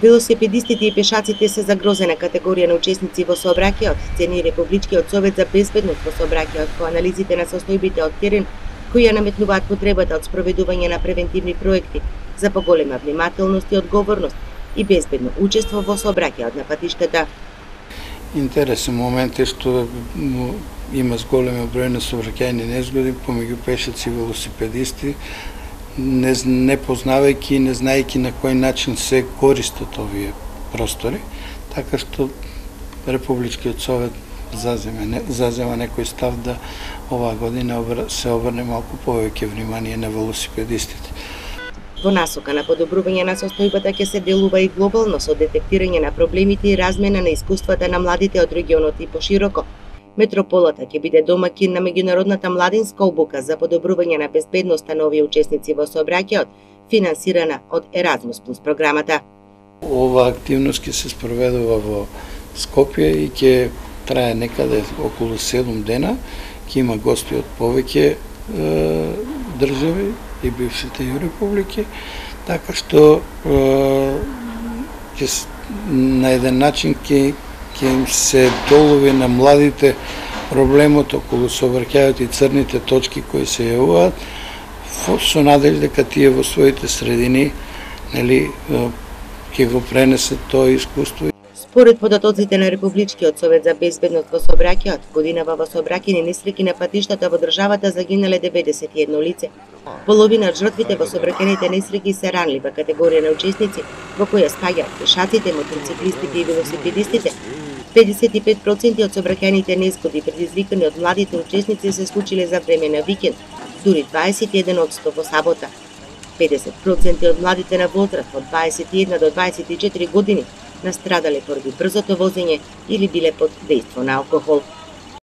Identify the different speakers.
Speaker 1: Велосипедистите и пешаците се загрозена категорија на учесници во сообраќајот, цени Републичкиот совет за безбедност во сообраќајот по анализите на состојбите од терен, кои ја наметнуваат потребата од спроведување на превентивни проекти за поголема внимателност и одговорност и безбедно учество во сообраќајот на патиштата.
Speaker 2: Интересен момент е што има зголем број на сообраќајни незгоди помеѓу пешаци и велосипедисти, не познавајќи и не знаејќи на кој начин се користат овие простори, така што Републичкиот совет зазема некој став да оваа година се обрне малку повеќе внимание на велосипедистите.
Speaker 1: Во насока на подобрување на состојбата ќе се делува и глобално со детектирање на проблемите и размена на искуствата на младите од регионот и пошироко. Метрополата ќе биде домаќин на меѓународната младинска обука за подобрување на безбедноста на овие учесници во сообраќајот, финансирана од Еразмус плюс програмата.
Speaker 2: Ова активност ќе се спроведува во Скопје и ќе трае некаде околу 7 дена, ќе има гости од повеќе држави и бившите републики, така што на еден начин ќе им се долови на младите проблемот околу сообраќајот и црните точки кои се јавуваат, со надеж дека тие во своите средини ќе го пренесат тоа искуство.
Speaker 1: Според податоците на Републичкиот совет за безбедност во сообраќајот, годинава во сообраќајни несреќи на патиштата во државата загинале 91 лице. Половина од жртвите во сообраќајните несреќи се ранлива категорија на учесници, во која спаѓаат пешаците, мотоциклистите и велосипедистите. 55% од сообраќајните незгоди предизвикани од младите учесници се случиле за време на викенд, дури 21% во сабота. 50% од младите на возраст од 21 до 24 години настрадале поради брзото возење или биле под дејство на алкохол.